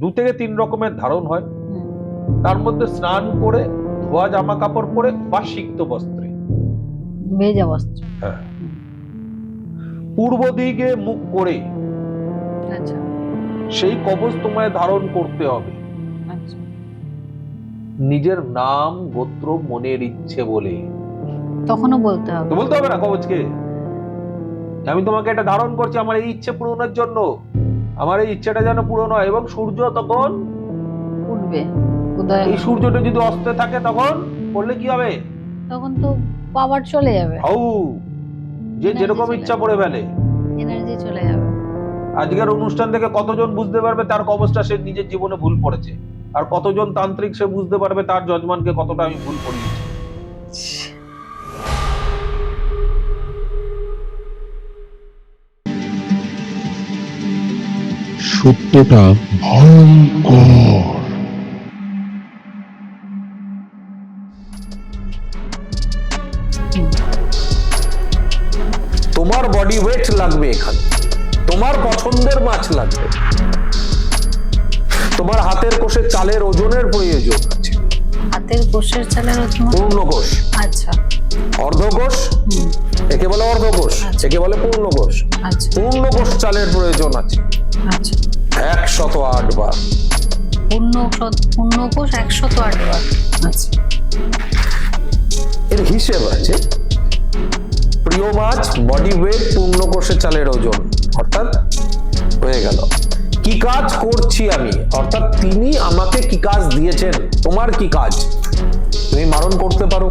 2 থেকে 3 রকমের ধারণ হয়। তার মধ্যে স্নান করে, ধোয়া জামা কাপড় পরে বা সিক্ত বস্ত্রে, ভেজা বস্ত্র। হ্যাঁ, পূর্ব দিকে মুখ করে আচ্ছা সেই কবচ তোমায় ধারণ করতে হবে। আচ্ছা। নিজের নাম গোত্র মনের ইচ্ছে বলে। তখনও বলতে হবে? তো বলতে হবে না কবচকে, আমি তোমাকে এটা ধারণ করছি আমার এই ইচ্ছে পূরণের জন্য, আমার এই ইচ্ছেটা যেন পূরণ হয়। এবং সূর্য তখন উঠবে, উদয় এই হবে। সূর্যটা যদি অস্তে থাকে তখন করলে কি হবে? তখন তো পাওয়ার চলে যাবে, হাউ, যে যেরকম ইচ্ছা করে ফেলে। এনার্জি চলে যাবে। আজকের অনুষ্ঠান থেকে কতজন বুঝতে পারবে তার কবচটা সে নিজের জীবনে ভুল পড়েছে, আর কতজন তান্ত্রিক সে বুঝতে পারবে তার যজমানকে কতটা আমি ভুল পড়িয়েছি। সত্যটা ভয়ঙ্কর। তোমার বডি ওয়েট লাগবে এখানে, তোমার পছন্দের মাছ লাগবে, তোমার হাতের কোষে চালের ওজনের প্রয়োজন আছে। হাতের কোষের চালের ওজন? পূর্ণ কোষ। আচ্ছা। অর্ধ কোষ, একে বলে অর্ধ কোষ, একে বলে পূর্ণ কোষ। আচ্ছা। পূর্ণ কোষ চালের প্রয়োজন আছে। আচ্ছা। 108 বার। পূর্ণ কোষ 108 বার। আচ্ছা। এর হিসেব আছে। প্রিয় মাছ, বডি ওয়েট, পূর্ণ কোষে চালের ওজন, অর্থাৎ হয়ে গেল। কি কাজ করছি আমি, অর্থাৎ তিনি আমাকে কি কাজ দিয়েছেন, তোমার কি কাজ। তুমি মারণ করতে পারো,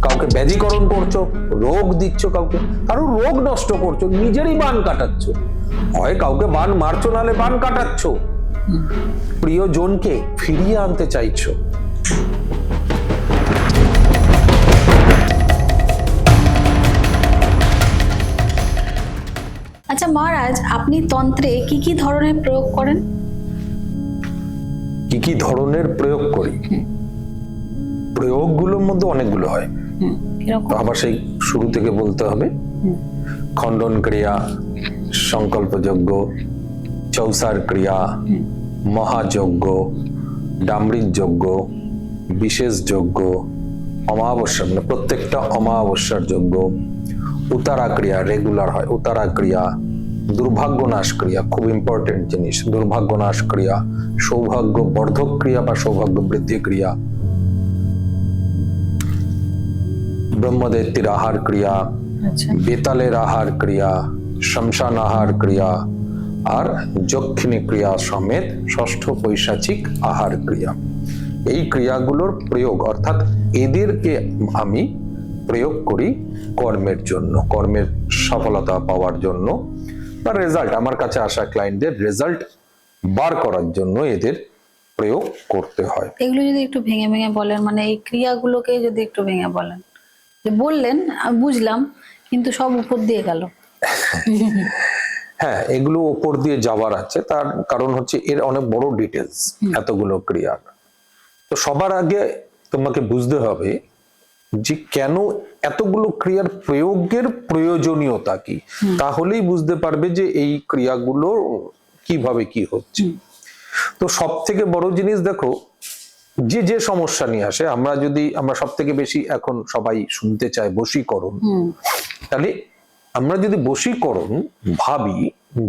কাউকে ব্যাধিকরণ করছো, রোগ দিচ্ছ কাউকে, কারো রোগ নষ্ট করছো, নিজেরই বান কাটাচ্ছ, হয় কাউকে বান মারছো নালে বান কাটাচ্ছ, প্রিয়জনকে ফিরিয়ে আনতে চাইছো। আচ্ছা মহারাজ, আপনি তন্ত্রে কি কি ধরনের প্রয়োগ করেন? কি কি ধরনের প্রয়োগ করি? প্রয়োগগুলোর মধ্যে অনেকগুলো হয়। আবার সেই শুরু থেকে বলতে হবে। খণ্ডন ক্রিয়া, সংকল্প যজ্ঞ, চৌসার ক্রিয়া, মহাযজ্ঞ, ডামৃত যজ্ঞ, বিশেষ যজ্ঞ, অমাবস্যা মানে প্রত্যেকটা অমাবস্যার যজ্ঞ, উতারা ক্রিয়া রেগুলার হয়, উতারা ক্রিয়া, দুর্ভাগ্য নাশ ক্রিয়া খুব ইম্পর্টেন্ট জিনিস, দুর্ভাগ্য নাশ ক্রিয়া, সৌভাগ্য বর্ধক ক্রিয়া বা সৌভাগ্য বৃদ্ধি ক্রিয়া, ব্রহ্মদৈত্যের আহার ক্রিয়া, বেতালের আহার ক্রিয়া, শ্মশান আহার ক্রিয়া, আর যক্ষিণী ক্রিয়া সমেত ষষ্ঠ পৈশাচিক আহার ক্রিয়া। এই ক্রিয়াগুলোর প্রয়োগ অর্থাৎ এদেরকে আমি প্রয়োগ করি কর্মের জন্য, কর্মের সফলতা পাওয়ার জন্য বা রেজাল্ট, আমার কাছে আসা ক্লায়েন্টদের রেজাল্ট বার করার জন্য এদের প্রয়োগ করতে হয়। এগুলো যদি একটু ভেঙে ভেঙে বলেন, মানে এই ক্রিয়াগুলোকে যদি একটু ভেঙে বলেন। যে বললেন আমি বুঝলাম, কিন্তু সব উপর দিয়ে গেল। হ্যাঁ, এগুলো উপর দিয়ে যাওয়ার আছে, তার কারণ হচ্ছে এর অনেক বড় ডিটেলস এতগুলো ক্রিয়া। তো সবার আগে তোমাকে বুঝতে হবে যে কেন এতগুলো ক্রিয়ার প্রয়োগের প্রয়োজনীয়তা কি, তাহলেই বুঝতে পারবে যে এই ক্রিয়াগুলো কিভাবে কি হচ্ছে। তো সব থেকে বড় জিনিস দেখো, যে যে সমস্যা নিয়ে আসে, আমরা সব থেকে বেশি এখন সবাই শুনতে চায় বশীকরণ। তাহলে আমরা যদি বশীকরণ ভাবি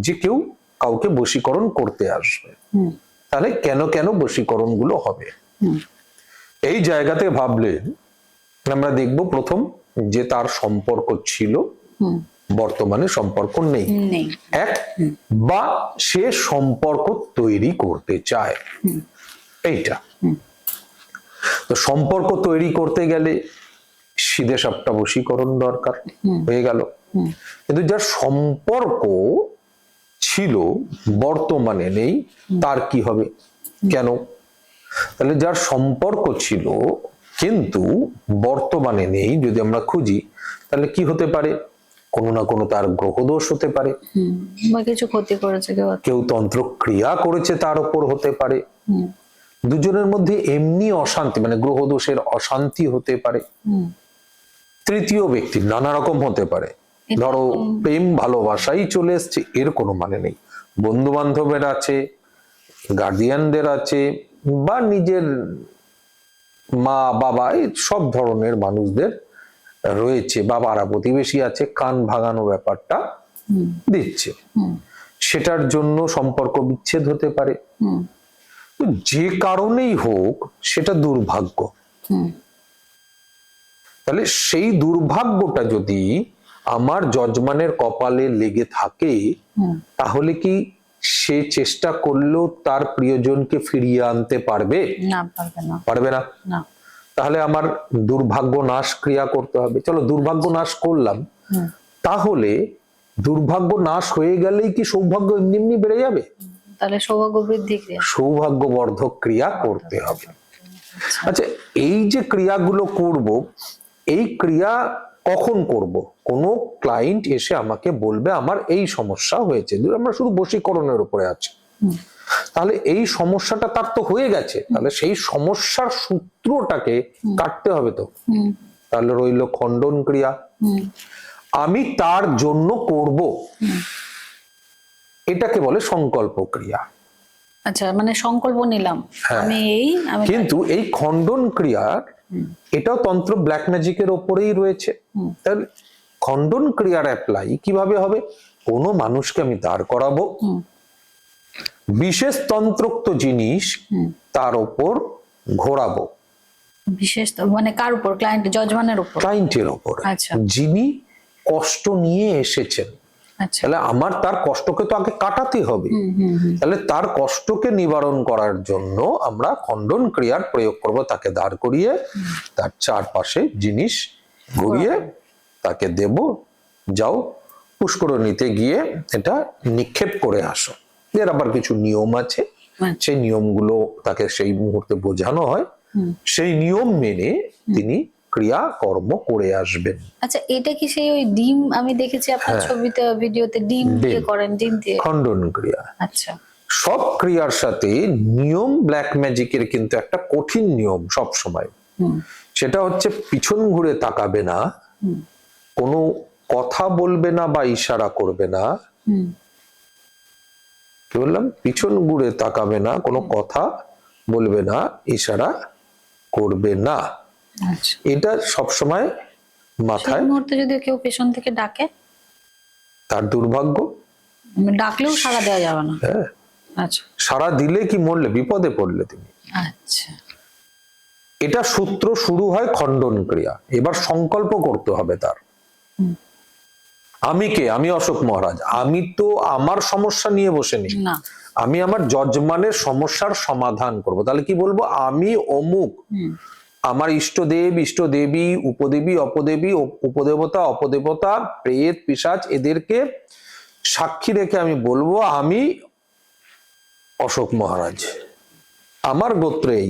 যে কেউ কাউকে বশীকরণ করতে আসবে, তাহলে কেন কেন বশীকরণ গুলো হবে, এই জায়গাতে ভাবলে আমরা দেখব প্রথম যে তার সম্পর্ক ছিল, বর্তমানে সম্পর্ক নেই, এক বা সে সম্পর্ক তৈরি করতে চায়, এইটা। তো সম্পর্ক তৈরি করতে গেলে সিধে সাপটা বশীকরণ দরকার, হয়ে গেল। কিন্তু যার সম্পর্ক ছিল বর্তমানে নেই, তার কি হবে, কেন? তাহলে যার সম্পর্ক ছিল কিন্তু বর্তমানে নেই, যদি আমরা খুঁজি তাহলে কি হতে পারে? কোনো না কোনো তার গ্রহদোষ হতে পারে, বা কিছু ক্ষতি করেছে কেউ তন্ত্র ক্রিয়া করেছে তার উপর হতে পারে, দুজনের মধ্যে এমনি অশান্তি মানে গ্রহদোষের অশান্তি হতে পারে, তৃতীয় ব্যক্তি নানা রকম হতে পারে। ধরো প্রেম ভালোবাসাই চলে এসছে, এর কোনো মানে নেই, বন্ধু বান্ধবের আছে, গার্ডিয়ানদের আছে, বা নিজের মা বাবা, এই সব ধরনের মানুষদের রয়েছে, বা পাড়া প্রতিবেশী আছে, কান ভাঙানো ব্যাপারটা দিচ্ছে, সেটার জন্য সম্পর্ক বিচ্ছেদ হতে পারে। তো যে কারণেই হোক সেটা দুর্ভাগ্য। তাহলে সেই দুর্ভাগ্যটা যদি আমার যজমানের কপালে লেগে থাকে, তাহলে কি সে চেষ্টা করলেও তার প্রিয়জনকে ফিরিয়ে আনতে পারবে? না, পারবে না। পারবে না। না। তাহলে আমার দুর্ভাগ্য নাশ ক্রিয়া করতে হবে। চলো দুর্ভাগ্য নাশ করলাম, তাহলে দুর্ভাগ্য নাশ হয়ে গেলেই কি সৌভাগ্য এমনি এমনি বেড়ে যাবে? তাহলে সৌভাগ্য বৃদ্ধি ক্রিয়া, সৌভাগ্যবর্ধক ক্রিয়া করতে হবে। আচ্ছা, এই যে ক্রিয়াগুলো করব, এই ক্রিয়া কখন করব? কোন ক্লায়েন্ট এসে আমাকে বলবে আমার এই সমস্যা হয়েছে, আমরা শুধু বশীকরণের উপরে আছি, তাহলে এই সমস্যাটা তার তো হয়ে গেছে, তাহলে সেই সমস্যার সূত্রটাকে কাটতে হবে তো। তাহলে রইল খণ্ডন ক্রিয়া। আমি তার জন্য করব, এটাকে বলে সংকল্প ক্রিয়া। আচ্ছা, মানে সংকল্প নিলাম আমি কিন্তু এই খণ্ডন ক্রিয়ার, এটাও তন্ত্র ব্ল্যাক ম্যাজিকের ওপরেই রয়েছে। তাহলে খণ্ডন ক্রিয়ার অ্যাপ্লাই কিভাবে হবে? কোনো মানুষকে আমি দাঁড় করাবো, বিশেষ তন্ত্রোক্ত জিনিস তার ওপর ঘোরাবো। বিশেষ মানে কার উপর? ক্লায়েন্ট, যজমানের উপর? ক্লায়েন্টের ওপর, আচ্ছা। যিনি কষ্ট নিয়ে এসেছেন। আচ্ছা। তাহলে আমার তার কষ্টকে তো আগে কাটাতে হবে। তাহলে তার কষ্টকে নিবারণ করার জন্য আমরা খণ্ডন ক্রিয়ার প্রয়োগ করব। তাকে দাঁড় করিয়ে তার চারপাশে জিনিস ঘুরিয়ে তাকে দেব, যাও পুষ্করণীতে গিয়ে এটা নিক্ষেপ করে আসো। এর আবার কিছু নিয়ম আছে, সেই নিয়মগুলো তাকে সেই মুহূর্তে বোঝানো হয়, সেই নিয়ম মেনে তিনি ক্রিয়া কর্ম করে আসবেন। আচ্ছা, এটা কি সেই ওই ডিম আমি দেখেছি আপনার ছবিতে, ভিডিওতে, ডিম দিয়ে করেন? ডিম দিয়ে খণ্ডন ক্রিয়া। আচ্ছা। সব ক্রিয়ার সাথে নিয়ম ব্ল্যাক ম্যাজিকের কিন্তু একটা কঠিন নিয়ম সব সময়, সেটা হচ্ছে পিছন ঘুরে তাকাবে না, কোনো কথা বলবে না বা ইশারা করবে না। কি বললাম? পিছন ঘুরে তাকাবে না, কোনো কথা বলবে না, ইশারা করবে না। আচ্ছা। এটা সবসময় মাথায়। সেই মুহূর্তে যদি কেউ পেছন থেকে ডাকে, তার দুর্ভাগ্য। ডাকলেও সাড়া দেওয়া যাবে না? হ্যাঁ, আচ্ছা। সারা দিলে কি মরলে, বিপদে পড়লে তুমি। আচ্ছা। এটা সূত্র শুরু হয় খণ্ডন ক্রিয়া। এবার সংকল্প করতে হবে তার। আমি কে? আমি অশোক মহারাজ। আমি তো আমার সমস্যা নিয়ে বসে নেই, না, আমি আমার যজমানের সমস্যার সমাধান করব। তাহলে কি বলবো? আমি অমুক, আমার ইষ্টদেব, ইষ্টদেবী, উপদেবী, অপদেবী, উপদেবতা, অপদেবতা, প্রেত, পিশাচ, এদেরকে সাক্ষী রেখে আমি বলবো আমি অশোক মহারাজ, আমার গোত্রেই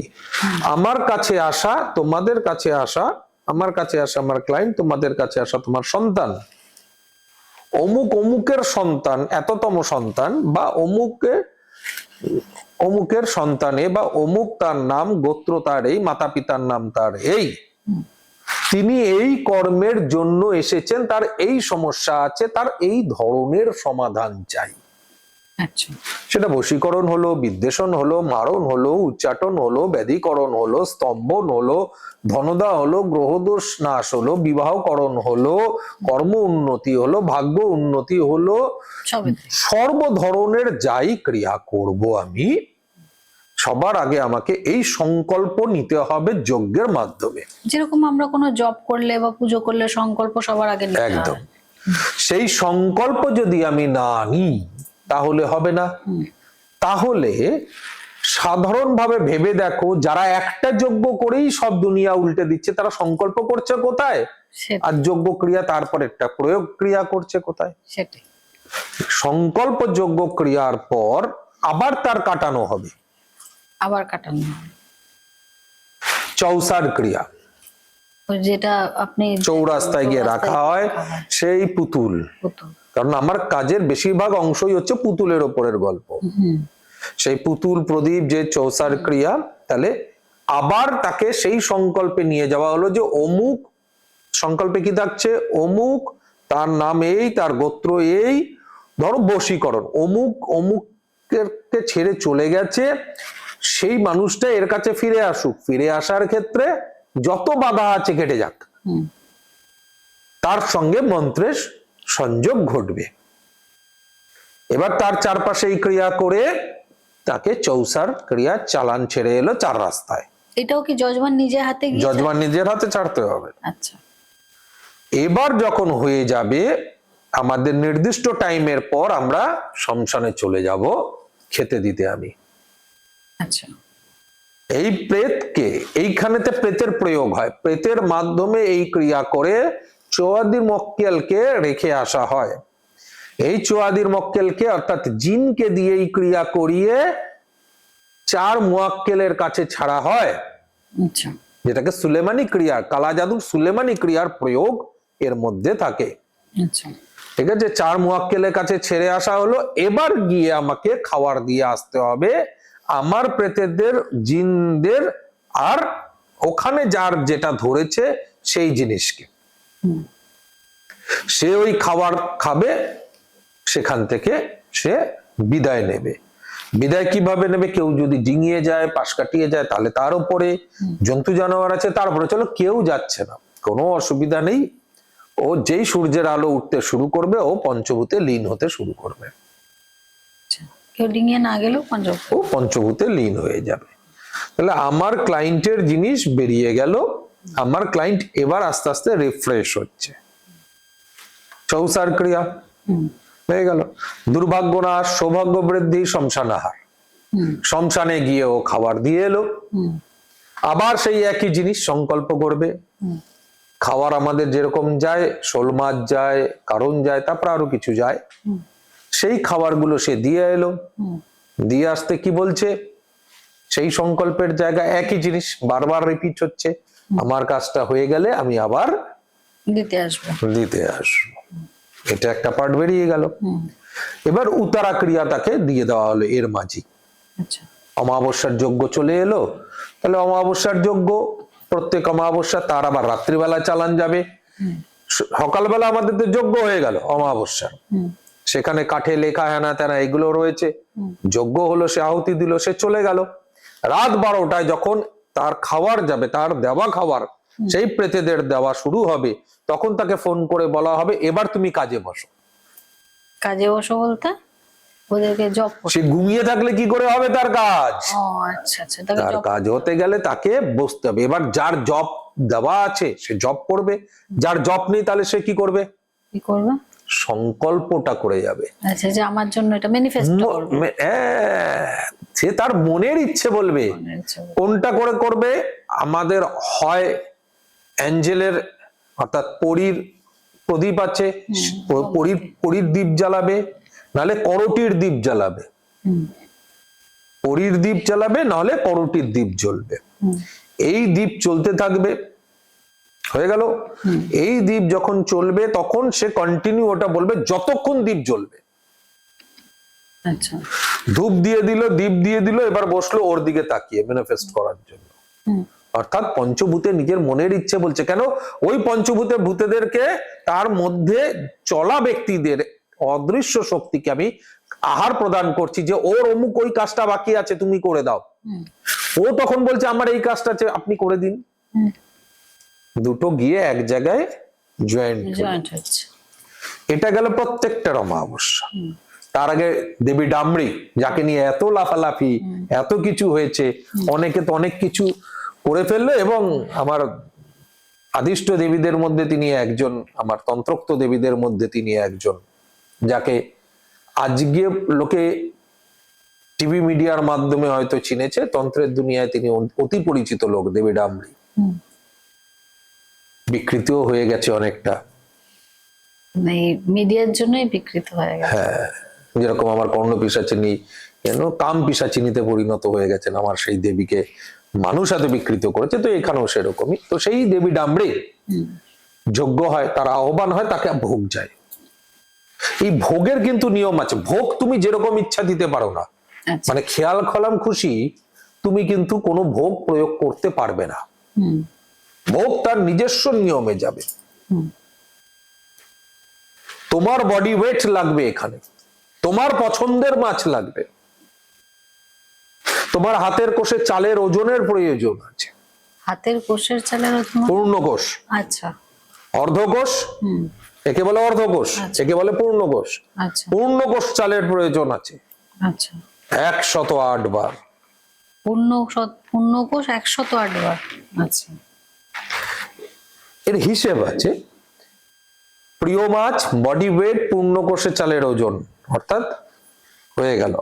আমার কাছে আসা, তোমাদের কাছে আসা, আমার কাছে আসা আমার ক্লায়েন্ট, তোমাদের কাছে আসা তোমার সন্তান, অমুক অমুকের সন্তান, এততম সন্তান, বা অমুকের সন্তানে, বা অমুক তার নাম, গোত্র তার এই, মাতা পিতার নাম তার এই, তিনি এই কর্মের জন্য এসেছেন, তার এই সমস্যা আছে, তার এই ধরনের সমাধান চাই। আচ্ছা। সেটা বশীকরণ হলো, বিদ্বেষণ হলো, মারণ হলো, উচ্চাটন হলো, ব্যাধিকরণ হলো, স্তম্ভন হলো, ধনদা হলো, গ্রহদোষ নাশ হলো, বিবাহকরণ হলো, কর্ম উন্নতি হলো, ভাগ্য উন্নতি হলো, সর্ব ধরনের যাই ক্রিয়া করব আমি, সবার আগে আমাকে এই সংকল্প নিতে হবে যজ্ঞের মাধ্যমে। যেরকম আমরা কোনো জব করলে বা পুজো করলে সংকল্প সবার আগে নিতে হয়। একদম। সেই সংকল্প যদি আমি না নিই তাহলে হবে না। তাহলে সাধারণভাবে ভেবে দেখো, যারা একটা যজ্ঞ করেই সব দুনিয়া উল্টে দিচ্ছে, তারা সংকল্প করছে কোথায়? আর যজ্ঞ ক্রিয়া তারপর একটা প্রয়োগ ক্রিয়া করছে কোথায়? সেটাই। সংকল্প যজ্ঞ ক্রিয়ার পর আবার তার কাটানো হবে, আবার কাটানো হবে। চৌসার ক্রিয়া, যেটা আপনি চৌরাস্তায় গিয়ে রাখা হয় সেই পুতুল। কারণ আমার কাজের বেশিরভাগ অংশই হচ্ছে পুতুলের ওপরের গল্প। সেই পুতুল প্রদীপ যে চৌসার ক্রিয়া, তাহলে আবার তাকে সেই সংকল্পে নিয়ে যাওয়া হলো যে অমুক, সংকল্পে কি থাকছে? অমুক তার নাম এই, তার গোত্র এই, ধরো বশীকরণ, অমুক অমুক মানুষকে ছেড়ে চলে গেছে, সেই মানুষটা এর কাছে ফিরে আসুক, ফিরে আসার ক্ষেত্রে যত বাধা আছে কেটে যাক, তার সঙ্গে মন্ত্রের সংযোগ ঘটবে। এবার তার চারপাশে এই ক্রিয়া করে তাকে চৌসার ক্রিয়া চালান ছেড়ে এলো 4 রাস্তায়। এটাও কি যজমান নিজের হাতে গিয়ে যজমান নিজের হাতে ছাড়তে হবে। আচ্ছা, এবার যখন হয়ে যাবে, আমাদের নির্দিষ্ট টাইমের পর আমরা শ্মশানে চলে যাব খেতে দিতে। আমি আচ্ছা, এই প্রেতকে, এইখানেতে প্রেতের প্রয়োগ হয়, প্রেতের মাধ্যমে এই ক্রিয়া করে চৌয়াদির মক্কেলকে রেখে আসা হয়। এই চৌয়াদির মক্কেলকে অর্থাৎ জিনকে দিয়ে এই ক্রিয়া করিয়ে 4 মুয়াক্কেলের কাছে ছাড়া হয়, আচ্ছা, যেটাকে সুলেমানি ক্রিয়া, কালা জাদুর সুলেমানি ক্রিয়ার প্রয়োগ এর মধ্যে থাকে। আচ্ছা, ঠিক আছে, 4 মুয়াক্কেলের কাছে ছেড়ে আসা হলো। এবার গিয়ে আমাকে খাবার দিয়ে আসতে হবে আমার প্রেতেদের, জিনদের, আর ওখানে যার যেটা ধরেছে সেই জিনিসকে। সে ওই খাবার খাবে, সেখান থেকে সে বিদায় নেবে। বিদায় কিভাবে নেবে? কেউ যদি ডিঙিয়ে যায়, পাশ কাটিয়ে যায়, তাহলে তার উপরে, জন্তু জানোয়ার আছে তারপরে, চলো কেউ যাচ্ছে না, কোনো অসুবিধা নেই। ও যেই সূর্যের আলো উঠতে শুরু করবে, ও পঞ্চভূতে লীন হতে শুরু করবে। কেউ ডিঙিয়ে না গেলেও ও পঞ্চভূতে লীন হয়ে যাবে। তাহলে আমার ক্লায়েন্টের জিনিস বেরিয়ে গেল, আমার ক্লায়েন্ট এবার আস্তে আস্তে রিফ্রেশ হচ্ছে। চৌসার ক্রিয়া হয়ে গেল। দুর্ভাগ্য নাশ, সৌভাগ্য বৃদ্ধি, শ্মশানাহার। শ্মশানে গিয়ে ও খাবার দিয়ে এলো, আবার সেই একই জিনিস সংকল্প করবে। খাবার আমাদের যেরকম যায়, শোল মাছ যায়, কারণ যায়, তারপর আরো কিছু যায়, সেই খাবারগুলো সে দিয়ে এলো। দিয়ে আসতে কি বলছে? সেই সংকল্পের জায়গায় একই জিনিস বারবার রিপিট হচ্ছে, আমার কাজটা হয়ে গেলে আমি আবার দিতে আসবো। এটা একটা পার্ট বেরিয়ে গেল। এবার উত্তরা ক্রিয়াটাকে দিয়ে দেওয়া হলো এর মাঝি। আচ্ছা, অমাবস্যার যজ্ঞ চলে এলো, তাহলে অমাবস্যার যজ্ঞ প্রত্যেক অমাবস্যা, তার আবার রাত্রিবেলা চালান যাবে। সকালবেলা আমাদের তো যজ্ঞ হয়ে গেল অমাবস্যার, সেখানে কাঠে লেখা হেনা তেনা এগুলো রয়েছে, যজ্ঞ হলো, সে আহুতি দিল, সে চলে গেল। রাত 12টায় যখন তার খাবার যাবে, তার দেওয়া খাবার সেই প্রেতেদের দেওয়া শুরু হবে, তখন তাকে ফোন করে বলা হবে এবার তুমি কাজে বসো। কাজে বসো বলতে ওদেরকে জব করতে? সে ঘুমিয়ে থাকলে কি করে হবে তার কাজ? ও আচ্ছা, আচ্ছা, তাকে তার জব কাজ হতে গেলে তাকে বসতে হবে। এবার যার জব দেওয়া আছে সে জব করবে, যার জব নেই তাহলে সে কি করবে? কি করবে? সংকল্পটা করে যাবে। আচ্ছা, যে আমার জন্য এটা ম্যানিফেস্ট করবে, সে তার মনের ইচ্ছে বলবে। কোনটা করে করবে? আমাদের হয় অ্যাঞ্জেলের অর্থাৎ পরীর প্রদীপ আছে, পরীর দ্বীপ জ্বালাবে, নাহলে করটির দ্বীপ জ্বালাবে। পরীর দ্বীপ জ্বালাবে, নাহলে করটির দ্বীপ জ্বলবে। এই দ্বীপ চলতে থাকবে, হয়ে গেল। এই দ্বীপ যখন চলবে তখন সে কন্টিনিউ ওটা বলবে যতক্ষণ দ্বীপ জ্বলবে। আচ্ছা, ধূপ দিয়ে দিল, দ্বীপ দিয়ে দিল, এবার বসলো ওর দিকে তাকিয়ে ম্যানিফেস্ট করার জন্য। অর্থাৎ পঞ্চভূতে নিজের মনের ইচ্ছে বলছে। কেন? ওই পঞ্চভূতে ভূতেদেরকে, তার মধ্যে চলা ব্যক্তিদের অদৃশ্য শক্তিকে আমি আহার প্রদান করছি, যে ওর অমুক ওই কাজটা বাকি আছে, তুমি করে দাও। ও তখন বলছে আমার এই কাজটা আছে, আপনি করে দিন। দুটো গিয়ে এক জায়গায় জয়েন্ট হচ্ছে। এটা গেল প্রত্যেকটা অমাবস্যা। তার আগে দেবী ডামরি, যাকে নিয়ে এত লাফালাফি, এত কিছু হয়েছে, অনেকে তো অনেক কিছু করে ফেললো, এবং আমার আদিষ্ট দেবীদের মধ্যে তিনি একজন, আমার তন্ত্রোক্ত দেবীদের মধ্যে তিনি একজন, যাকে আজকে লোকে টিভি মিডিয়ার মাধ্যমে হয়তো চিনেছে। তন্ত্রের দুনিয়ায় তিনি অতি পরিচিত লোক, দেবী ডামরি। বিকৃতিও হয়ে গেছে অনেকটা, এই মিডিয়ার জন্যই বিকৃত হয়ে গেছে। হ্যাঁ, যেরকম আমার কর্ণ পিশাচিনী কেন কাম পিশাচিনীতে পরিণত হয়ে গেছেন, আমার সেই দেবীকে মানুষ এত বিকৃত করেছে, তো এখানেও সেরকমই। তো সেই দেবী ডামরি যজ্ঞ হয়, তার আহ্বান হয়, তাকে ভোগ যায়। এই ভোগের কিন্তু নিয়ম আছে। ভোগ তুমি যেরকম ইচ্ছা দিতে পারো না, মানে খেয়াল খলাম খুশি তুমি কিন্তু কোনো ভোগ প্রয়োগ করতে পারবে না। ভোগ তার নিজস্ব নিয়মে যাবে। তোমার বডি ওয়েট লাগবে, এখানে তোমার পছন্দের মাছ লাগবে, তোমার হাতের কোষে চালের ওজনের প্রয়োজন আছে। হাতের কোষের চালের ওজন? পূর্ণকোষ, আচ্ছা। অর্ধকোষ, একে বলে অর্ধকোষ, একে বলে পূর্ণকোষ। আচ্ছা পূর্ণকোষ চালের প্রয়োজন আছে আচ্ছা। 108 বার। পূর্ণকোষ 108 বার। আচ্ছা। এর হিসেব আছে, প্রিয় মাছ বডি ওয়েট পূর্ণকোষে চালের ওজন, অর্থাৎ হয়ে গেল।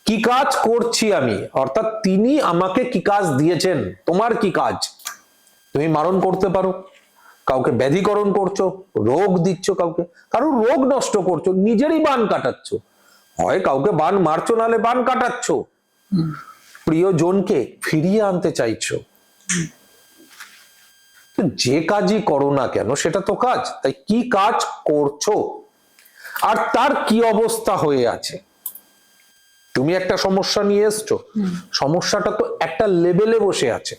কি কাজ করছি আমি, অর্থাৎ তিনি আমাকে কি কাজ দিয়েছেন। তোমার কি কাজ? তুমি মারণ করতে পারো, কাউকে ব্যাধিকরণ করছো, রোগ দিচ্ছ, কাউকে কারো রোগ নষ্ট করছো, নিজেরই বান কাটাচ্ছ, হয় কাউকে বান মারছো নালে বান কাটাচ্ছ, প্রিয়জনকে ফিরিয়ে আনতে চাইছো। যে কাজই করো না কেন সেটা তো কাজ, তাই কি কাজ করছো আর তার কি অবস্থা হয়ে আছে। তুমি একটা সমস্যা নিয়ে এসছো, সমস্যাটা তো একটা লেভেলে বসে আছে,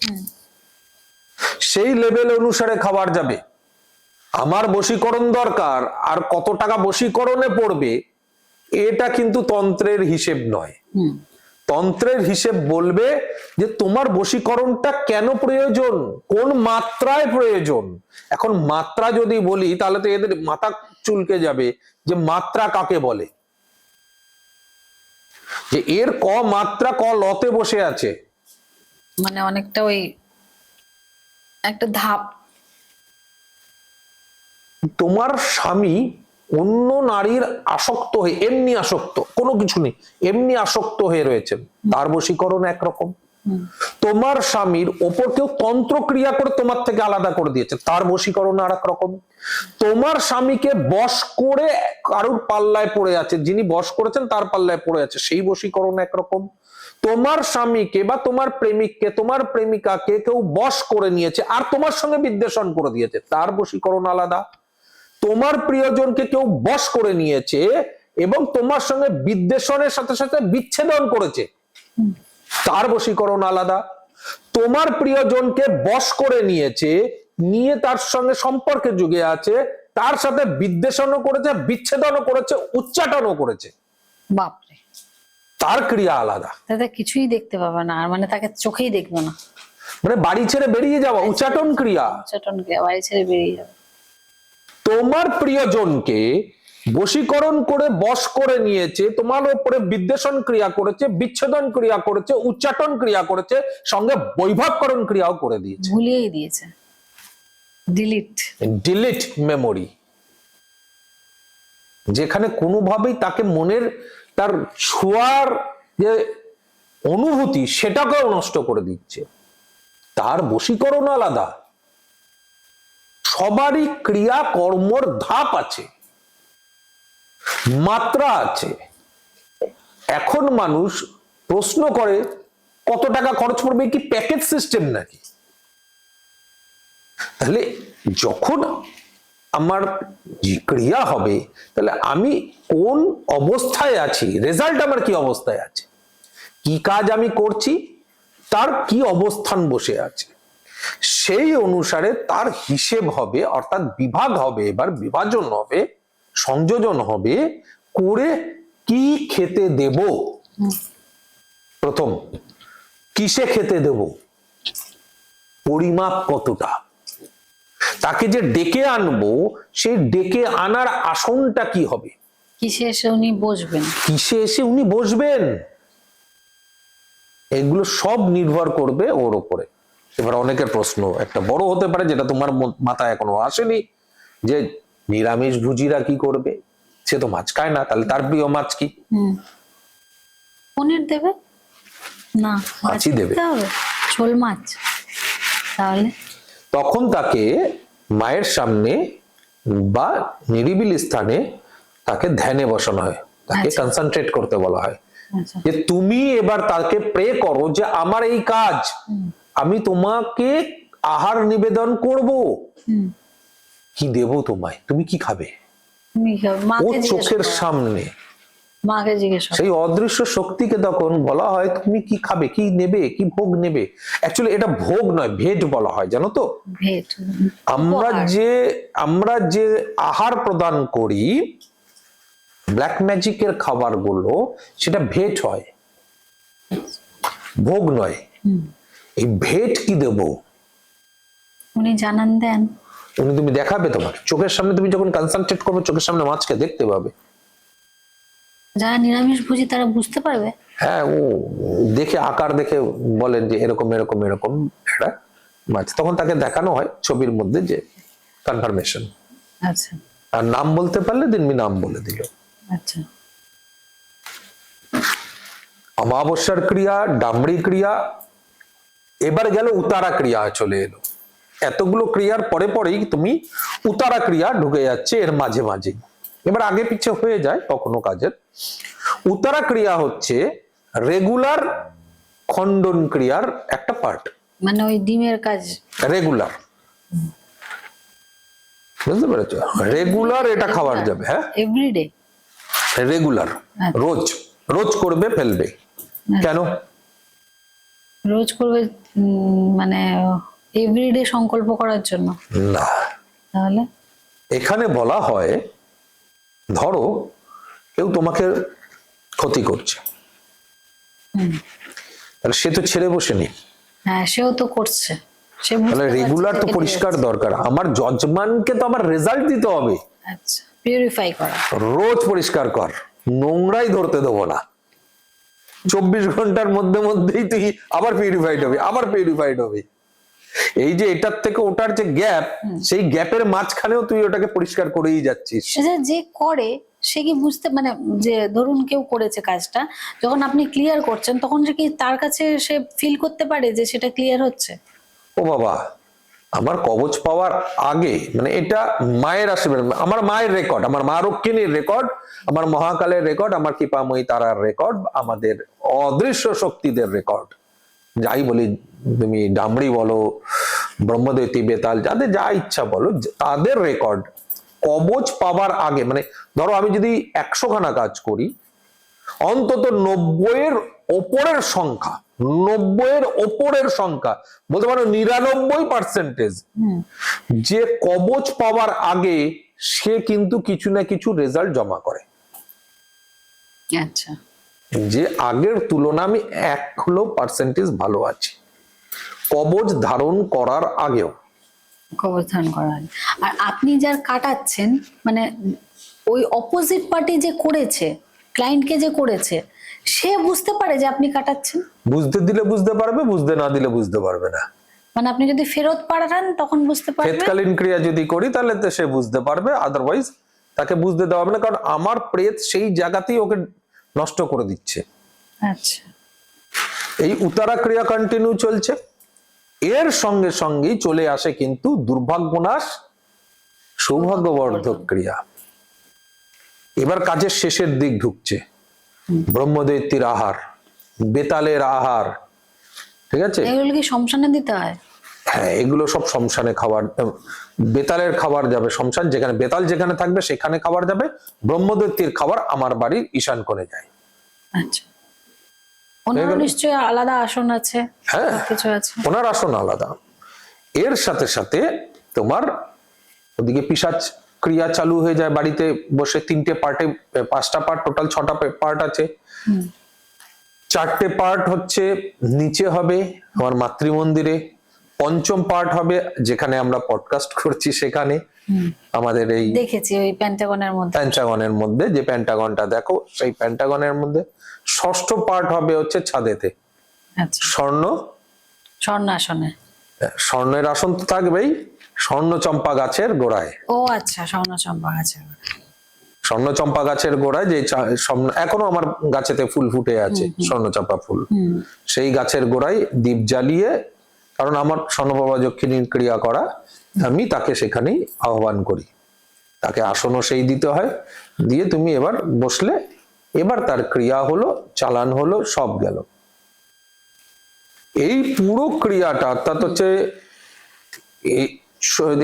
সেই লেভেল অনুসারে খাবার যাবে। আমার বশীকরণ দরকার, আর কত টাকা বশীকরণে পড়বে এটা কিন্তু তন্ত্রের হিসেব নয়। তন্ত্রের হিসেব বলবে যে তোমার বশীকরণটা কেন প্রয়োজন, কোন মাত্রায় প্রয়োজন। এখন মাত্রা যদি বলি তাহলে তো এদের মাথা চুলকে যাবে যে মাত্রা কাকে বলে, যে এর ক মাত্রা ক লতে বসে আছে, মানে অনেকটা ওই একটা ধাপ। তোমার স্বামী অন্য নারীর আসক্ত হয়ে, এমনি আসক্ত, কোনো কিছু নেই, এমনি আসক্ত হয়ে রয়েছেন, তার বশীকরণ একরকম। তোমার স্বামীর ওপর কেউ তন্ত্র ক্রিয়া করে তোমার থেকে আলাদা করে দিয়েছে, তার বশীকরণ আর এক রকম। তোমার স্বামীকে বশ করে কারুর পাল্লায় পড়ে আছে, যিনি বশ করেছেন তার পাল্লায় পড়ে আছে, সেই বশীকরণ একরকম। তোমার স্বামীকে বা তোমার প্রেমিককে, তোমার প্রেমিকাকে কেউ বশ করে নিয়েছে আর তোমার সঙ্গে বিদ্বেষণ করে দিয়েছে, তার বশীকরণ আলাদা। তোমার প্রিয়জনকে কেউ বশ করে নিয়েছে এবং তোমার সঙ্গে বিদ্বেষণের সাথে সাথে বিচ্ছেদন করেছে, তার বশীকরণ আলাদা। তোমার প্রিয়জনকে বশ করে নিয়েছে, নিয়ে তার সঙ্গে সম্পর্কে যুগে আছে, তার সাথে বিদ্বেষণও করেছে, বিচ্ছেদনও করেছে, উচ্চাটনও করেছে, বাপরে, তার ক্রিয়া আলাদা। তাতে কিছুই দেখতে পাবে না, আর মানে তাকে চোখেই দেখবে না, মানে বাড়ি ছেড়ে বেরিয়ে যাওয়া, উচ্চাটন ক্রিয়া। উচ্চাটন ক্রিয়া, বাড়ি ছেড়ে বেরিয়ে যাবে। তোমার প্রিয়জনকে বশীকরণ করে বশ করে নিয়েছে, তোমার উপরে বিদ্বেষণ ক্রিয়া করেছে, বিচ্ছেদন ক্রিয়া করেছে, উচ্চাটন ক্রিয়া করেছে, সঙ্গে বৈভবকরণ ক্রিয়াও করে দিয়েছে, ভুলিয়েই দিয়েছে, ডিলিট মেমোরি, যেখানে কোনোভাবেই তাকে মনের তার ছোঁয়ার যে অনুভূতি সেটাকেও নষ্ট করে দিচ্ছে, তার বশীকরণ আলাদা। সবারই ক্রিয়া কর্মর ধাপ আছে, মাত্রা আছে। এখন মানুষ প্রশ্ন করে কত টাকা খরচ পড়বে, কি প্যাকেজ সিস্টেম নাকি? তাহলে যখন আমার ক্রিয়া হবে তাহলে আমি কোন অবস্থায় আছি, রেজাল্ট আমার কি অবস্থায় আছে, কি কাজ আমি করছি, তার কি অবস্থান বসে আছে, সেই অনুসারে তার হিসেব হবে, অর্থাৎ বিভাগ হবে, এবার বিভাজন হবে, সংযোজন হবে করে কি খেতে দেব। প্রথম, কিসে খেতে দেব, পরিমাপ কতটা, তাকে যে ডেকে আনবো সেই ডেকে আনার আসনটা কি হবে, কিসে এসে উনি বসবেন, কিসে এসে উনি বসবেন, এগুলো সব নির্ভর করবে ওর উপরে। এবার অনেকের প্রশ্ন একটা বড় হতে পারে, যেটা তোমার মাথায় এখনো আসেনি, যে নিরামিষ ভুজিরা কি করবে, সে তো মাছ খায় না, তাহলে তার প্রিয় মাছ কি? পনির দেবে না, মাছই দেবে, ঝোল মাছ। তাহলে তখন তাকে মায়ের সামনে বা নিরিবিলি স্থানে তাকে ধ্যানে বসানো হয়, তাকে কনসেন্ট্রেট করতে বলা হয়, যে তুমি এবার তাকে প্রে করো যে আমার এই কাজ, আমি তোমাকে আহার নিবেদন করব, কি দেব তোমায়, তুমি কি খাবে, ও চোখের সামনে মাকে জিজ্ঞেস, সেই অদৃশ্য শক্তিকে তখন বলা হয় তুমি কি খাবে, কি নেবে, কি ভোগ নেবে। অ্যাকচুয়ালি এটা ভোগ নয়, ভেট বলা হয়, জানো তো। ভেট, আমরা যে আহার প্রদান করি ব্ল্যাক ম্যাজিকের খাবারগুলো, সেটা ভেট হয়। ভোগ নয়, এই ভেট কি দেব উনি জানান দেন। তুমি দেখাবে, তোমাকে চোখের সামনে, তুমি যখন কনসেন্ট্রেট করবে চোখের সামনে মাছকে দেখতে পাবে। যারা নিরামিষ ভোজী তারা বুঝতে পারবে। হ্যাঁ, ও দেখে আকার দেখে বলেন যে এরকম এরকম এরকম একটা মাছ, তখন তাকে দেখানো হয় ছবির মধ্যে যে কনফার্মেশন। আচ্ছা আর নাম বলতে পারলে দিনমি নাম বলে দিল। আচ্ছা। অমাবস্যার ক্রিয়া, ডামড়ি ক্রিয়া, এবার গেল উতারা ক্রিয়া চলে এলো। এতগুলো ক্রিয়ার পরে পরেই তুমি উতারা ক্রিয়া ঢুকে যাচ্ছে এর মাঝে মাঝে, এবার আগে পিছে হয়ে যায় কখনো কাজের। উতারা ক্রিয়া হচ্ছে রেগুলার খণ্ডন ক্রিয়ার একটা পার্ট, মানে ওই ডিমের কাজ। রেগুলার, বুঝতে পেরেছো? রেগুলার এটা খাবার যাবে। হ্যাঁ, এভরিডে, রেগুলার, রোজ রোজ করবে ফেলবে। কেন রোজ করবে? মানে এভরিডে সংকল্প করার জন্য না, তাহলে এখানে বলা হয় ধরো কেউ তোমাকে ক্ষতি করছে, তাহলে সে তো ছেড়ে বসেনি, হ্যাঁ সেও তো করছে, সে বুঝতে তাহলে পারছে রেগুলার তো যে পরিষ্কার দরকার। আমার জজমানকে তো আমার রেজাল্ট দিতে হবে। আচ্ছা, পিউরিফাই করা। রোজ পরিষ্কার কর, নোংরাই ধরতে দেবো না। 24 ঘন্টার মধ্যে মধ্যেই তুই আবার পিউরিফাইড হবে, আবার পিউরিফাইড হবে। এই যে এটার থেকে ওটার যে গ্যাপ, সেই গ্যাপের মাঝখানেও তুই ওটাকে পরিষ্কার করেই যাচ্ছিস। সেটা যে করে সে কি বুঝতে, মানে যে ধরুন কেউ করেছে কাজটা, যখন আপনি ক্লিয়ার করছেন তখন সে কি তার কাছে সে ফিল করতে পারে যে সেটা ক্লিয়ার হচ্ছে? ও বাবা, আমার কবচ পাওয়ার আগে, মানে এটা মায়ের আশীর্বাদ, আমার মায়ের রেকর্ড, আমার মা রক্ষিণীর রেকর্ড, আমার মহাকালের রেকর্ড, আমার কৃপাময়ী তারার রেকর্ড, আমাদের অদৃশ্য শক্তিদের রেকর্ড, যাই বলি তুমি, ডামড়ি বলো, ব্রহ্মদৈতী, বেতাল, যাদের যা ইচ্ছা বলো, তাদের রেকর্ড কবচ পাওয়ার আগে, মানে ধরো আমি যদি 100 খানা কাজ করি, অন্তত 90-এর ওপরের সংখ্যা, 90-এর ওপরের সংখ্যা, বলতে পারো 99% যে কবচ পাওয়ার আগে সে কিন্তু কিছু না কিছু রেজাল্ট জমা করে। আচ্ছা, যে আগের তুলনা আমি 1% ভালো আছি কবচ ধারণ করার আগেও। কবচ ধারণ করা হয়। আর আপনি যার কাটাচ্ছেন, মানে ওই অপোজিট পার্টি যে করেছে, ক্লায়েন্টকে যে করেছে, সে বুঝতে পারে যে আপনি কাটাচ্ছেন? বুঝতে দিলে বুঝতে পারবে, বুঝতে না দিলে বুঝতে পারবে না। মানে আপনি যদি ফেরত পাঠান তখন বুঝতে পারবে। ক্ষেতকালীন ক্রিয়া যদি করি তাহলে তো সে বুঝতে পারবে, আদারওয়াইজ তাকে বুঝতে দেওয়া হবে না, কারণ আমার প্রেত সেই জায়গাতেই ওকে নষ্ট করে দিচ্ছে। আচ্ছা, এই উতারা ক্রিয়া কন্টিনিউ চলছে, এর সঙ্গে সঙ্গেই চলে আসে কিন্তু দুর্ভাগ্যনাশ সৌভাগ্যবর্ধক ক্রিয়া। এবার কাজের শেষের দিক ঢুকছে, ব্রহ্মদৈত্যের আহার, বেতালের আহার, ঠিক আছে? এগুলো কি শ্মশানে দিতে হয়? হ্যাঁ, এগুলো সব শ্মশানে খাবার, বেতালের খাবার যাবে শ্মশান, যেখানে বেতাল যেখানে থাকবে সেখানে খাবার যাবে। ব্রহ্মদৈত্যের খাবার আমার বাড়ির ঈশান কোণে যায়। আচ্ছা, ওনারও নিশ্চয়ই আলাদা আসন আছে? হ্যাঁ, কিছু আছে, ওনার আসন আলাদা। এর সাথে সাথে তোমার ওদিকে পিশাচ ক্রিয়া চালু হয়ে যায় বাড়িতে বসে। 3টে পার্টে, 5টা পার্ট, টোটাল 6টা পার্ট আছে। 4টে পার্ট হচ্ছে নিচে হবে আমার মাতৃমন্দিরে, 5ম পার্ট হবে যেখানে আমরা পডকাস্ট করছি সেখানে, আমাদের এই দেখেছি ওই প্যান্টাগনের মধ্যে, প্যান্টাগনের মধ্যে, যে প্যান্টাগনটা দেখো সেই প্যান্টাগনের মধ্যে। 6ষ্ঠ পার্ট হবে হচ্ছে ছাদেতে, আচ্ছা, স্বর্ণ আসনে। স্বর্ণের আসন তো থাকবেই, স্বর্ণ চম্পা গাছের গোড়ায়। ও আচ্ছা, স্বর্ণ চম্পা আছে। স্বর্ণ চম্পা গাছের গোড়ায় যে এখনো আমার গাছেতে ফুল ফুটে আছে, স্বর্ণ চম্পা ফুল, সেই গাছের গোড়ায় দীপ জ্বালিয়ে, কারণ আমার স্বর্ণপ্রভা যক্ষিণীর ক্রিয়া করা, আমি তাকে সেখানেই আহ্বান করি, তাকে আসনও সেই দিতে হয়, দিয়ে তুমি এবার বসলে, এবার তার ক্রিয়া হলো, চালান হলো, সব গেল। এই পুরো ক্রিয়াটা অর্থাৎ হচ্ছে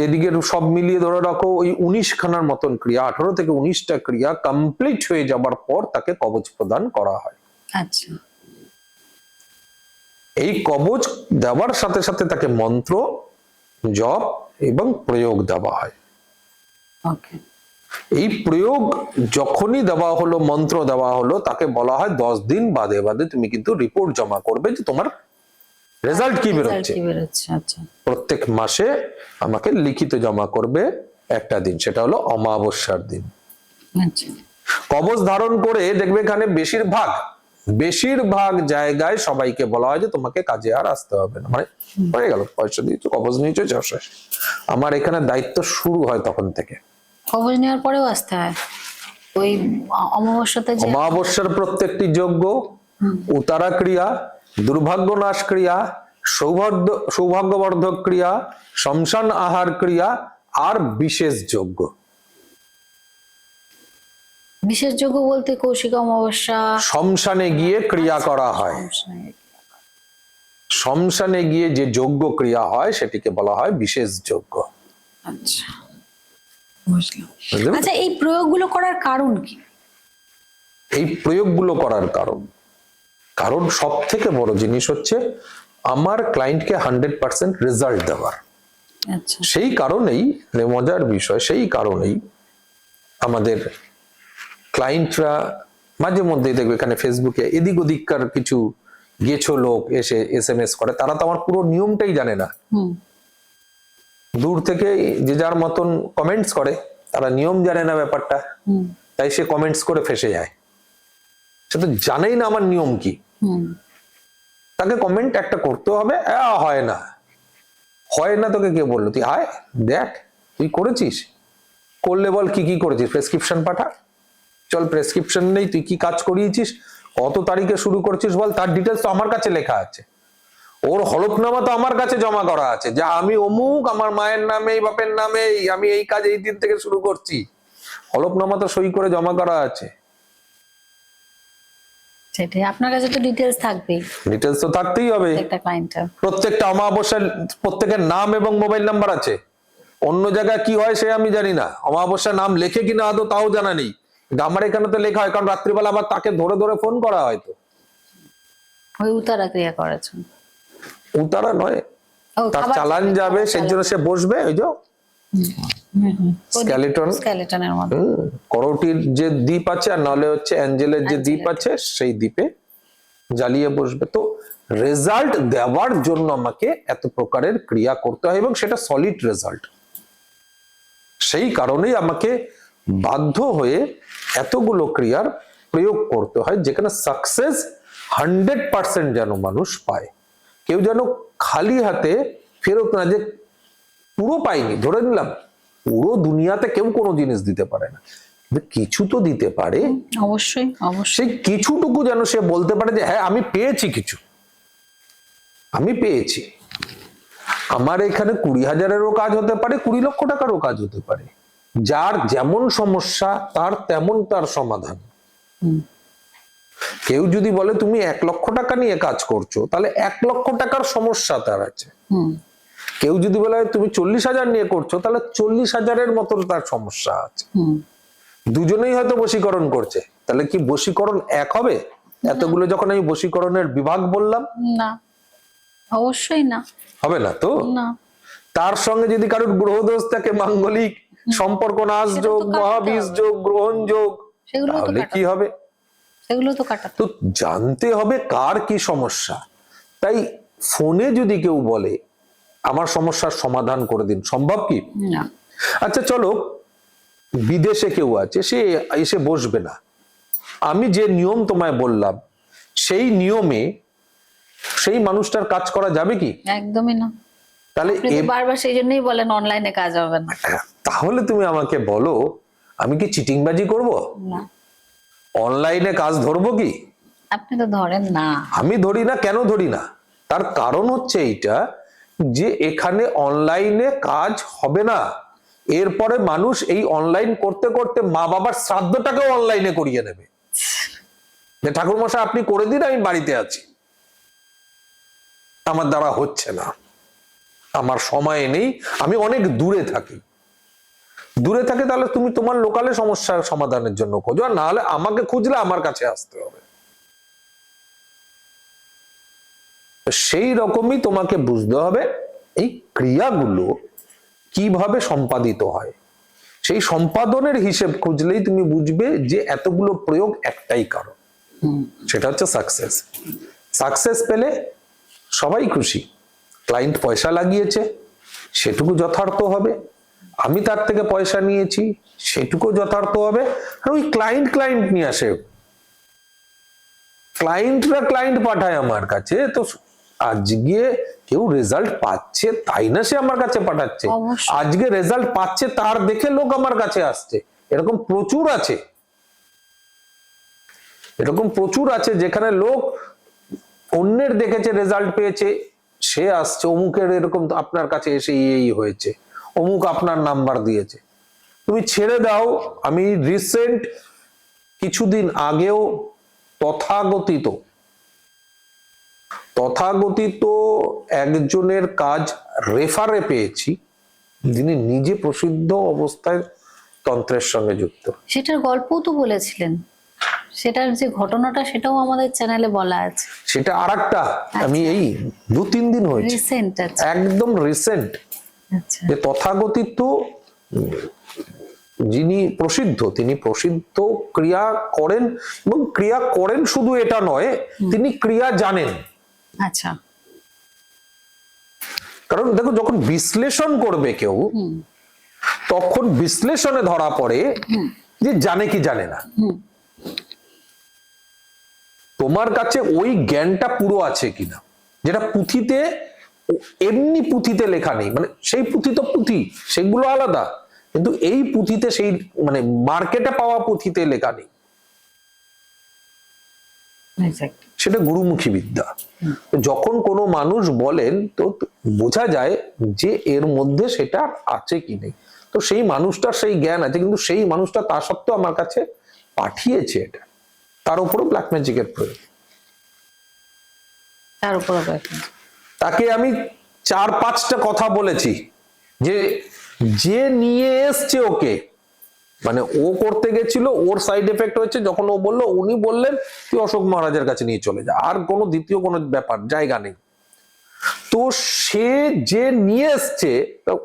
এদিকে সব মিলিয়ে ধরে রাখো ওই 19 খানার মতন ক্রিয়া, 18 থেকে 19টা ক্রিয়া কমপ্লিট হয়ে যাবার পর তাকে কবচ প্রদান করা হয়। আচ্ছা, এই কবচ দেওয়ার সাথে সাথে তাকে মন্ত্র, জপ এবং প্রয়োগ দেওয়া হয়। ওকে। এই প্রয়োগ যখনই দেওয়া হলো, মন্ত্র দেওয়া হলো, তাকে বলা হয় 10 দিন বাদে বাদে তুমি কিন্তু রিপোর্ট জমা করবে যে তোমার রেজাল্ট কি বেরোচ্ছে। কি বেরোচ্ছে, আচ্ছা। প্রত্যেক মাসে আমাকে লিখিত জমা করবে একটা দিন, সেটা হলো অমাবস্যার দিন। আচ্ছা। কবচ ধারণ করে দেখবে এখানে বেশিরভাগ জায়গায় সবাইকে বলা হয় যে তোমাকে কাজে আর আসতে হবে না, মানে হয়ে গেল, পয়সা দিয়েছো, কবচ নিয়েছো, যাও শেষ। আমার এখানে দায়িত্ব শুরু হয় তখন থেকে। কবজ নেওয়ার পরেও আসতে হয় ওই অমাবস্যাতে যে অমাবস্যার প্রত্যেকটি যজ্ঞ, উতারা ক্রিয়া, দুর্ভাগ্য নাশ ক্রিয়া, সৌভাগ্যবর্ধক ক্রিয়া, শ্মশান আহার ক্রিয়া আর বিশেষ যজ্ঞ। বিশেষ যোগ্য বলতে কৌশিক অমাবস্যা, শ্মশানে গিয়ে ক্রিয়া করা হয়। শ্মশানে গিয়ে যে যজ্ঞ ক্রিয়া হয় সেটিকে বলা হয় বিশেষ যজ্ঞ। আচ্ছা, বুঝলাম। বুঝলে? আচ্ছা, এই প্রয়োগগুলো করার কারণ কি? এই প্রয়োগগুলো করার কারণ সব থেকে বড় জিনিস হচ্ছে আমার ক্লায়েন্টকে 100% রেজাল্ট দেওয়ার। আচ্ছা। সেই কারণেই মজার বিষয়, সেই কারণেই আমাদের ক্লায়েন্টরা মাঝে মধ্যে দেখবে এখানে ফেসবুকে এদিক ওদিককার কিছু গেছো লোক এসে SMS করে, তারা তো আমার পুরো নিয়মটাই জানে না। দূর থেকে যে যার মতন কমেন্টস করে, তারা নিয়ম জানে না ব্যাপারটা, তাই সে কমেন্টস করে ফেসে যায়। সে তো জানেই না আমার নিয়ম কি। তাকে কমেন্ট একটা করতে হবে, হয় না, হয় না, তোকে কে বললো? তুই আয় দেখ, তুই করেছিস, করলে বল কি কি করেছিস, প্রেসক্রিপশন পাঠা, চল প্রেসক্রিপশন নেই, তুই কি কাজ করিয়েছিস, কত তারিখে শুরু করেছিস বল, তার ডিটেলস তো আমার কাছে লেখা আছে, ওর হলফনামা তো আমার কাছে জমা করা আছে, যে আমি অমুক, আমার মায়ের নামে, বাপের নামে, আমি এই কাজ এই দিন থেকে শুরু করছি, হলফনামা তো সই করে জমা করা আছে। সেটাই, আপনার কাছে তো ডিটেলস থাকবেই, ডিটেলস তো থাকতেই হবে। একটা ক্লায়েন্টের প্রত্যেকটা অমাবস্যার প্রত্যেকের নাম এবং মোবাইল নাম্বার আছে। অন্য জায়গায় কি হয় সে আমি জানি না, অমাবস্যার নাম লেখে কিনা আদৌ তাও জানা নেই, কিন্তু আমার এখানে তো লেখা হয়, কারণ রাত্রিবেলা আবার তাকে ধরে ধরে ফোন করা হয়। তো ওই উতারা ক্রিয়া করেছেন? উতারা নয়, তার চালান যাবে, সেই জন্য সে বসবে ওই যে স্কেলেটনের মধ্যে করোটির যে দ্বীপ আছে, আর নাহলে হচ্ছে অ্যাঞ্জেলের যে দ্বীপ আছে, সেই দ্বীপে জ্বালিয়ে বসবে। তো রেজাল্ট দেওয়ার জন্য আমাকে এত প্রকারের ক্রিয়া করতে হয় এবং সেটা সলিড রেজাল্ট। সেই কারণেই আমাকে বাধ্য হয়ে এতগুলো ক্রিয়ার প্রয়োগ করতে হয়, যেখানে সাকসেস 100% যেন মানুষ পায়। কেউ যেন খালি হাতে ফেরত না, যে পুরো পাইনি, ধরে নিলাম পুরো দুনিয়াতে কেউ কোনো জিনিস দিতে পারে না, কিছু তো দিতে পারে। অবশ্যই অবশ্যই। সেই কিছুটুকু যেন সে বলতে পারে যে হ্যাঁ আমি পেয়েছি, কিছু আমি পেয়েছি। আমার এখানে 20,000-এরও কাজ হতে পারে, 20 লক্ষ টাকারও কাজ হতে পারে। যার যেমন সমস্যা তার তেমন তার সমাধান। কেউ যদি বলে তুমি 1 লক্ষ টাকা নিয়ে কাজ করছো, তাহলে 1 লক্ষ টাকার সমস্যা তার আছে। কেউ যদি বলে তুমি 40,000 নিয়ে করছো, তাহলে 40,000-এর মতন তার সমস্যা আছে। দুজনেই হয়তো বশীকরণ করছে, তাহলে কি বশীকরণ এক হবে? এতগুলো যখন আমি বশীকরণের বিভাগ বললাম, না, অবশ্যই না, হবে না তো। না। তার সঙ্গে যদি কারোর গ্রহদোষ থাকে, মাঙ্গলিক সম্পর্ক নাশ যোগ, মহাবীজ যোগ, গ্রহণ যোগ, তাহলে কি হবে? সেগুলো তো কাটাতে তো জানতে হবে কার কি সমস্যা। তাই ফোনে যদি কেউ বলে আমার সমস্যার সমাধান করে দিন, সম্ভব কি? না। আচ্ছা চলো, বিদেশে কেউ আছে, সে এসে বসবে না, আমি যে নিয়ম তোমায় বললাম সেই নিয়মে সেই মানুষটার কাজ করা যাবে কি? একদমই না। তাহলে বারবার সেই জন্যই বলেন অনলাইনে কাজ হবে না। তাহলে তুমি আমাকে বলো আমি কি চিটিংবাজি করব? না। অনলাইনে কাজ ধরবো কি? আপনি তো ধরেন না। আমি ধরি না। কেন ধরি না? তার কারণ হচ্ছে এইটা যে এখানে অনলাইনে কাজ হবে না। এরপরে মানুষ এই অনলাইন করতে করতে মা বাবার শ্রাদ্ধটাকেও অনলাইনে করিয়ে নেবে, যে ঠাকুর মশাই আপনি করে দিন, আমি বাড়িতে আছি, আমার দ্বারা হচ্ছে না, আমার সময় নেই, আমি অনেক দূরে থাকি। দূরে থাকে তাহলে তুমি তোমার লোকালে সমস্যার সমাধানের জন্য খোঁজো, আর না হলে আমাকে খুঁজলে আমার কাছে আসতে হবে। সেই রকমই তোমাকে বুঝতে হবে এই ক্রিয়াগুলো কিভাবে সম্পাদিত হয়। সেই সম্পাদনের হিসেব খুঁজলেই তুমি বুঝবে যে এতগুলো প্রয়োগ একটাই কারণ, সেটা হচ্ছে সাকসেস। সাকসেস পেলে সবাই খুশি, ক্লায়েন্ট পয়সা লাগিয়েছে সেটুকু যথার্থ হবে, আমি তার থেকে পয়সা নিয়েছি সেটুকু যথার্থ হবে। আর ওই ক্লায়েন্ট নিয়ে আসে, ক্লায়েন্ট পাঠায় আমার কাছে, তো আজকে কেউ রেজাল্ট পাচ্ছে তাই না সে আমার কাছে পাঠাচ্ছে, অবশ্যই। আজকে রেজাল্ট পাচ্ছে তার দেখে লোক আমার কাছে আসছে। এরকম প্রচুর আছে, এরকম প্রচুর আছে যেখানে লোক অন্যের দেখেছে রেজাল্ট পেয়েছে, সে আসছে অমুকের এরকম আপনার কাছে এসে এই হয়েছে, অমুক আপনার নাম্বার দিয়েছে। তুমি ছেড়ে দাও, আমি রিসেন্ট কিছুদিন আগেও তথাগতিত একজনের কাজ রেফারে পেয়েছি, যিনি নিজে প্রসিদ্ধ অবস্থায় তন্ত্রের সঙ্গে যুক্ত। সেটার গল্পও তো বলেছিলেন, সেটার যে ঘটনাটা সেটাও আমাদের চ্যানেলে বলা আছে। সেটা আরেকটা, আমি এই 2-3 দিন হয়েছে, রিসেন্ট আছে। একদম রিসেন্ট, আচ্ছা, যে তথাগতিত যিনি প্রসিদ্ধ, তিনি প্রসিদ্ধ ক্রিয়া করেন, এবং ক্রিয়া করেন শুধু এটা নয়, তিনি ক্রিয়া জানেন। আচ্ছা, কারণ দেখো, যখন বিশ্লেষণ করবে কেউ তখন বিশ্লেষণে ধরা পড়ে যে জানে কি জানে না। তোমার কাছে ওই জ্ঞানটা পুরো আছে কিনা, যেটা পুঁথিতে, এমনি পুঁথিতে লেখা নেই, মানে সেই পুঁথি তো পুঁথি, সেগুলো আলাদা, কিন্তু এই পুঁথিতে, সেই মানে মার্কেটে পাওয়া পুঁথিতে লেখা নেই, exactly. সেটা গুরুমুখী বিদ্যা। যখন কোনো মানুষ বলেন তো বোঝা যায় যে এর মধ্যে সেটা আছে কি নেই। তো সেই মানুষটার সেই জ্ঞান আছে, কিন্তু সেই মানুষটা তা সত্ত্বেও আমার কাছে পাঠিয়েছে এটা, তার উপরও ব্ল্যাক ম্যাজিকের প্রয়োগ। তার উপর তাকে আমি 4-5টা কথা বলেছি যে নিয়ে এসছে ওকে, মানে ও করতে গেছিল, ওর সাইড এফেক্ট হয়েছে, যখন ও বললো, উনি বললেন তুই অশোক মহারাজের কাছে নিয়ে চলে যা, আর কোনো দ্বিতীয় কোনো ব্যাপার জায়গা নেই। তো সে যে নিয়ে এসছে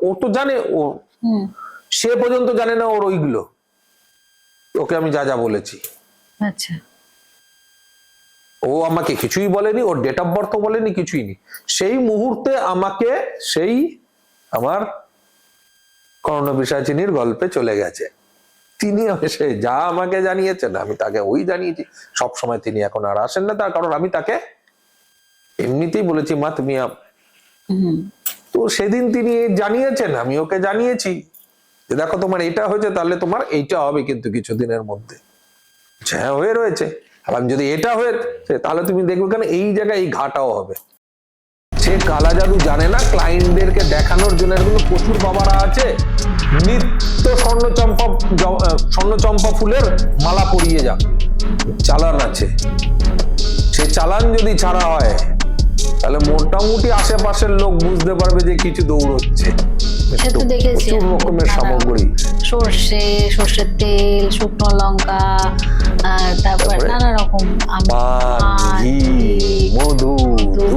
ও তো জানে, ও সে পর্যন্ত জানে না ওর ওইগুলো, ওকে আমি যা যা বলেছি। আচ্ছা, ও আমাকে কিছুই বলেনি, ওর ডেট অফ বার্থ বলেনি, কিছুই নেই। সেই মুহূর্তে আমাকে সেই আমার কর্ণপিশাচিনীর গল্পে চলে গেছে। তিনি এসে যা আমাকে জানিয়েছেন আমি তাকে ওই জানিয়েছি। সবসময় তিনি এখন আর আসেন না, তার কারণ আমি তাকে এমনিতেই বলেছি, মা তুমি তো সেদিন তিনি জানিয়েছেন, আমি ওকে জানিয়েছি যে দেখো তোমার এটা হয়েছে, তাহলে তোমার এইটা হবে কিন্তু কিছুদিনের মধ্যে। হ্যাঁ, হয়ে রয়েছে। আর আমি যদি এটা হয়ে তাহলে তুমি দেখবে কেন এই জায়গায় এই ঘাটাও হবে। সে কালা জাদু জানে না, ক্লায়েন্টদেরকে দেখানোর জন্য এগুলো প্রচুর বাবারা আছে, নিত্য স্বর্ণচম্পা ফুলের মালা পরিয়ে যা, চালান আছে। সে চালান যদি ছাড়া হয় তাহলে মোটামুটি আশেপাশের লোক বুঝতে পারবে যে কিছু দৌড়চ্ছে। সে তো দেখেছি প্রচুর রকমের সামগ্রী, সর্ষের তেল, শুকনো লঙ্কা, তারপর নানা রকম পান, ঘি, মধু, দুধ,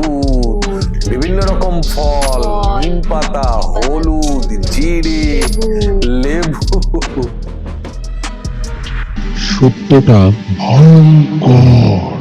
বিভিন্ন রকম ফল, নিম পাতা, হলুদ, জিরে, লেবু। সত্যটা ভয়ঙ্কর।